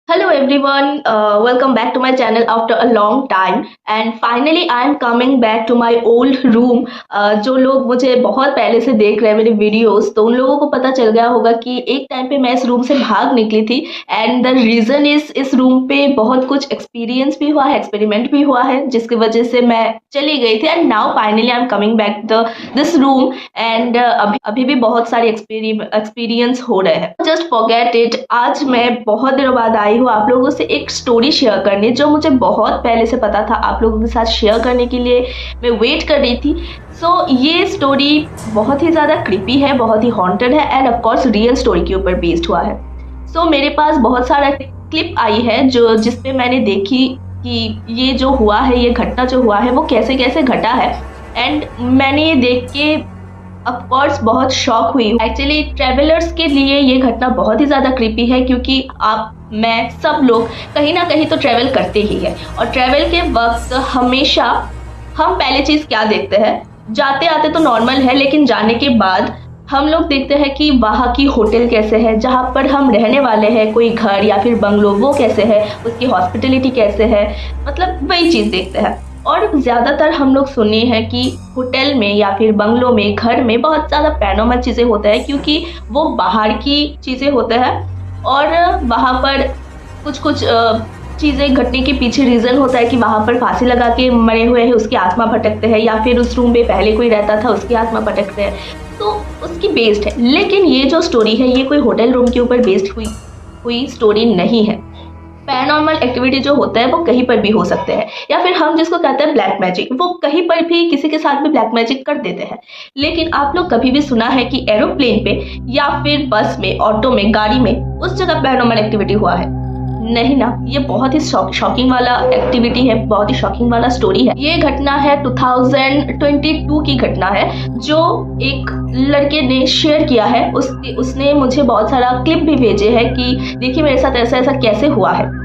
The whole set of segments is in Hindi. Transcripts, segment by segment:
Hello everyone, welcome back to my channel after a long time and finally I am coming back to my old room। जो लोग मुझे बहुत पहले से देख रहे हैं मेरे वीडियोस तो उन लोगों को पता चल गया होगा कि एक टाइम पे मैं इस रूम से भाग निकली थी एंड द रीज़न इज इस रूम पे बहुत कुछ एक्सपीरियंस भी हुआ है, एक्सपेरिमेंट भी हुआ है जिसकी वजह से मैं चली गई थी and now finally I am coming back this room and अभी भी बहुत सारे एक्सपीरियंस हो रहे हैं। जस्ट फॉरगेट इट, आज मैं बहुत दिनों बाद आई हूँ आप लोगों से एक स्टोरी शेयर करने जो मुझे बहुत पहले से पता था आप लोगों के साथ शेयर करने के लिए मैं वेट कर रही थी। ये स्टोरी बहुत ही ज़्यादा क्रीपी है, बहुत ही हॉन्टेड है end of course real story के ऊपर बेस्ड हुआ है। मेरे पास बहुत सारा क्लिप आई है जो जिसपे मैंने देखी कि ये जो हुआ है, ये घटना जो हुआ है वो कैसे कैसे घटा है एंड मैंने ये देख के ऑफ कोर्स बहुत शॉक हुई। एक्चुअली ट्रैवलर्स के लिए ये घटना बहुत ही ज़्यादा क्रीपी है क्योंकि मैं सब लोग कहीं ना कहीं तो ट्रैवल करते ही है और ट्रैवल के वक्त हमेशा हम पहले चीज़ क्या देखते हैं, जाते आते तो नॉर्मल है लेकिन जाने के बाद हम लोग देखते हैं कि वहाँ की होटल कैसे है, जहाँ पर हम रहने वाले हैं, कोई घर या फिर बंगलो वो कैसे है, उसकी हॉस्पिटलिटी कैसे है, मतलब वही चीज़ देखते हैं। और ज़्यादातर हम लोग सुने हैं कि होटल में या फिर बंगलों में, घर में बहुत ज़्यादा पैरानॉर्मल चीज़ें होते हैं क्योंकि वो बाहर की चीज़ें होते हैं और वहाँ पर कुछ चीज़ें घटने के पीछे रीज़न होता है कि वहाँ पर फांसी लगा के मरे हुए हैं उसकी आत्मा भटकते हैं या फिर उस रूम में पहले कोई रहता था उसकी आत्मा भटकते हैं, तो उसकी बेस्ड है। लेकिन ये जो स्टोरी है ये कोई होटल रूम के ऊपर बेस्ड हुई स्टोरी नहीं है। पैरानॉर्मल एक्टिविटी जो होता है वो कहीं पर भी हो सकते हैं या फिर हम जिसको कहते हैं ब्लैक मैजिक, वो कहीं पर भी किसी के साथ भी ब्लैक मैजिक कर देते हैं। लेकिन आप लोग कभी भी सुना है कि एरोप्लेन पे या फिर बस में, ऑटो में, गाड़ी में उस जगह पैरानॉर्मल एक्टिविटी हुआ है? नहीं ना। ये बहुत ही शॉकिंग वाला एक्टिविटी है, बहुत ही शॉकिंग वाला स्टोरी है। ये घटना है 2022 की घटना है जो एक लड़के ने शेयर किया है। उसने मुझे बहुत सारा क्लिप भी भेजे हैं कि देखिए मेरे साथ ऐसा ऐसा कैसे हुआ है।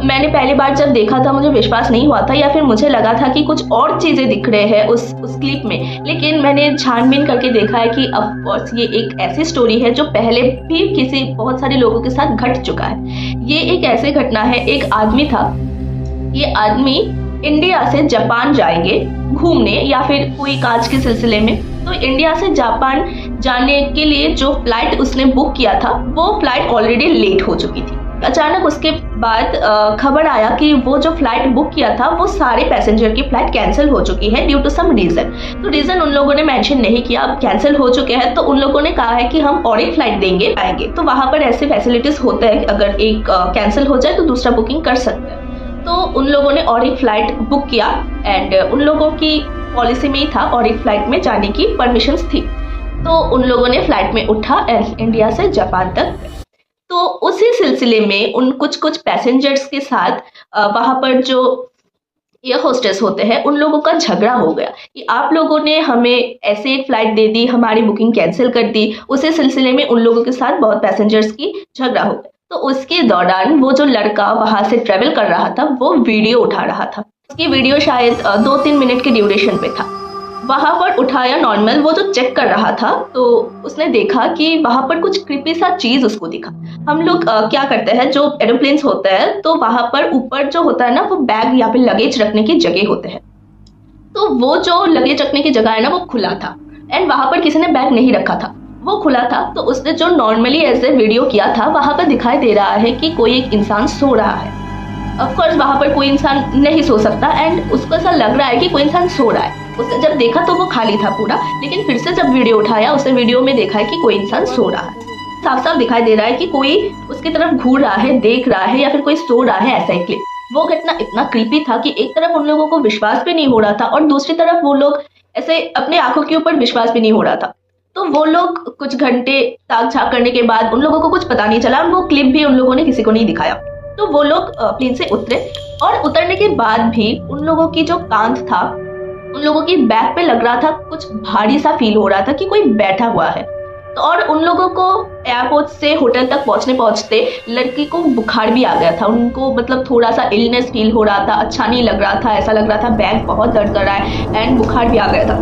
मैंने पहली बार जब देखा था मुझे विश्वास नहीं हुआ था या फिर मुझे लगा था कि कुछ और चीज़ें दिख रहे हैं उस क्लिप में, लेकिन मैंने छानबीन करके देखा है कि ऑफ कोर्स ये एक ऐसी स्टोरी है जो पहले भी बहुत सारे लोगों के साथ घट चुका है। ये एक ऐसी घटना है, एक आदमी था, ये आदमी इंडिया से जापान जाएंगे घूमने या फिर कोई काज के सिलसिले में, तो इंडिया से जापान जाने के लिए जो फ्लाइट उसने बुक किया था वो फ्लाइट ऑलरेडी लेट हो चुकी थी। अचानक उसके बाद खबर आया कि वो जो फ्लाइट बुक किया था वो सारे पैसेंजर की फ्लाइट कैंसिल हो चुकी है ड्यू टू सम रीज़न। तो रीज़न उन लोगों ने मेंशन नहीं किया, अब कैंसिल हो चुके हैं तो उन लोगों ने कहा है कि हम और एक फ्लाइट देंगे आएंगे। तो वहाँ पर ऐसे फैसिलिटीज होते हैं, अगर एक कैंसिल हो जाए तो दूसरा बुकिंग कर सकते हैं। तो उन लोगों ने और एक फ्लाइट बुक किया एंड उन लोगों की पॉलिसी में ही था और एक फ्लाइट में जाने की परमिशंस थी। तो उन लोगों ने फ्लाइट में उठा एंड इंडिया से जापान तक। तो उसी सिलसिले में उन कुछ पैसेंजर्स के साथ वहाँ पर जो एयर होस्टेस होते हैं उन लोगों का झगड़ा हो गया कि आप लोगों ने हमें ऐसे एक फ्लाइट दे दी, हमारी बुकिंग कैंसिल कर दी। उसी सिलसिले में उन लोगों के साथ बहुत पैसेंजर्स की झगड़ा हो गया। तो उसके दौरान वो जो लड़का वहाँ से ट्रेवल कर रहा था वो वीडियो उठा रहा था। उसकी वीडियो शायद 2-3 मिनट के ड्यूरेशन पे था। वहाँ पर उठाया नॉर्मल, वो जो चेक कर रहा था तो उसने देखा कि वहाँ पर कुछ क्रीपी सा चीज़ उसको दिखा। हम लोग क्या करते हैं, जो एरोप्लेन्स होते हैं तो वहाँ पर ऊपर जो होता है ना वो बैग या फिर लगेज रखने की जगह होते हैं। तो वो जो लगेज रखने की जगह है ना वो खुला था एंड वहाँ पर किसी ने बैग नहीं रखा था, वो खुला था। तो उसने जो नॉर्मली ऐसे वीडियो किया था वहाँ पर दिखाई दे रहा है कि कोई एक इंसान सो रहा है। ऑफकोर्स वहाँ पर कोई इंसान नहीं सो सकता एंड उसको ऐसा लग रहा है कि कोई इंसान सो रहा है। उसने जब देखा तो वो खाली था पूरा, लेकिन फिर से जब वीडियो उठाया उसने वीडियो में देखा है कि कोई इंसान सो रहा है। साफ साफ दिखाई दे रहा है कि कोई उसकी तरफ घूर रहा है, देख रहा है या फिर कोई सो रहा है, ऐसा ही क्लिप। वो घटना इतना क्रीपी था कि एक तरफ उन लोगों को विश्वास भी नहीं हो रहा था और दूसरी तरफ वो लोग ऐसे अपने आंखों के ऊपर विश्वास भी नहीं हो रहा था। तो वो लोग कुछ घंटे ताक झाक करने के बाद उन लोगों को कुछ पता नहीं चला और वो क्लिप भी उन लोगों ने किसी को नहीं दिखाया। तो वो लोग प्लेन से उतरे और उतरने के बाद भी उन लोगों की जो कांध था, उन लोगों की बैक पे लग रहा था, कुछ भारी सा फील हो रहा था कि कोई बैठा हुआ है। तो और उन लोगों को एयरपोर्ट से होटल तक पहुंचते लड़की को बुखार भी आ गया था। उनको मतलब थोड़ा सा इलनेस फील हो रहा था, अच्छा नहीं लग रहा था, ऐसा लग रहा था बैक बहुत दर्द कर रहा है एंड बुखार भी आ गया था।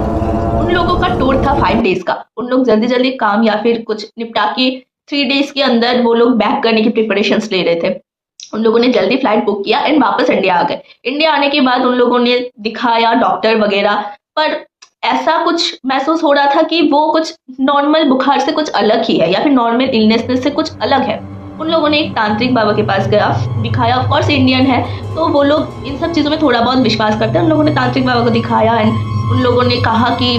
उन लोगों का टूर था 5 डेज का। उन लोग जल्दी जल्दी काम या फिर कुछ निपटा के 3 डेज के अंदर वो लोग बैक करने की प्रिपरेशंस ले रहे थे। उन लोगों ने जल्दी फ्लाइट बुक किया एंड वापस इंडिया आ गए। इंडिया आने के बाद उन लोगों ने दिखाया डॉक्टर वगैरह, पर ऐसा कुछ महसूस हो रहा था कि वो कुछ नॉर्मल बुखार से कुछ अलग ही है या फिर नॉर्मल इलनेस से कुछ अलग है। उन लोगों ने एक तांत्रिक बाबा के पास गया, दिखाया। ऑफ कोर्स इंडियन है तो वो लोग इन सब चीज़ों में थोड़ा बहुत विश्वास करते हैं। उन लोगों ने तांत्रिक बाबा को दिखाया एंड उन लोगों ने कहा कि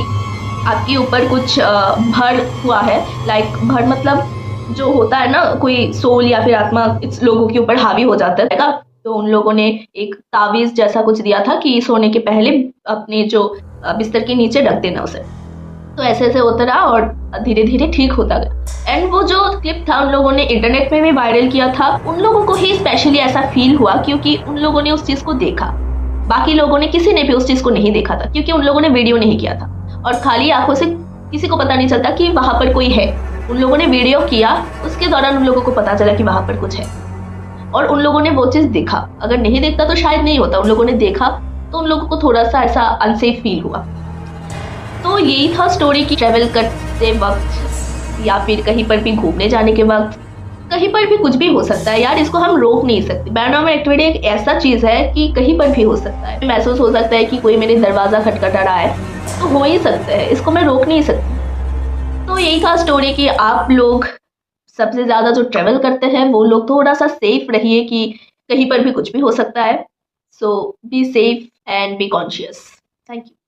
आपके ऊपर कुछ भर हुआ है। लाइक भर मतलब जो होता है ना, कोई सोल या फिर आत्मा इस लोगों के ऊपर हावी हो जाता है। तो उन लोगों ने एक तावीज जैसा कुछ दिया था कि सोने के पहले अपने जो बिस्तर के नीचे रख देना उसे। तो ऐसे ऐसे होता रहा और धीरे धीरे ठीक होता गया। एंड वो जो क्लिप था उन लोगों ने इंटरनेट में भी वायरल किया था। उन लोगों को ही स्पेशली ऐसा फील हुआ क्योंकि उन लोगों ने उस चीज को देखा। बाकी लोगों ने, किसी ने भी उस चीज को नहीं देखा था क्योंकि उन लोगों ने वीडियो नहीं किया था और खाली आंखों से किसी को पता नहीं चलता कि वहां पर कोई है। उन लोगों ने वीडियो किया, उसके दौरान उन लोगों को पता चला कि वहां पर कुछ है और उन लोगों ने वो चीज देखा। अगर नहीं देखता तो शायद नहीं होता। उन लोगों ने देखा तो उन लोगों को थोड़ा सा ऐसा अनसेफ फील हुआ। तो यही था स्टोरी की ट्रेवल करते वक्त या फिर कहीं पर भी घूमने जाने के वक्त, कहीं पर भी कुछ भी हो सकता है यार, इसको हम रोक नहीं सकते। पैरानॉर्मल एक्टिविटी एक ऐसा चीज है कि कहीं पर भी हो सकता है। महसूस हो सकता है कि कोई मेरे दरवाजा खटखटा रहा है, तो हो ही सकता है, इसको मैं रोक नहीं सकती। तो यही था स्टोरी कि आप लोग सबसे ज्यादा जो ट्रेवल करते हैं वो लोग थोड़ा सा सेफ रहिए कि कहीं पर भी कुछ भी हो सकता है। So be safe and be conscious. Thank you.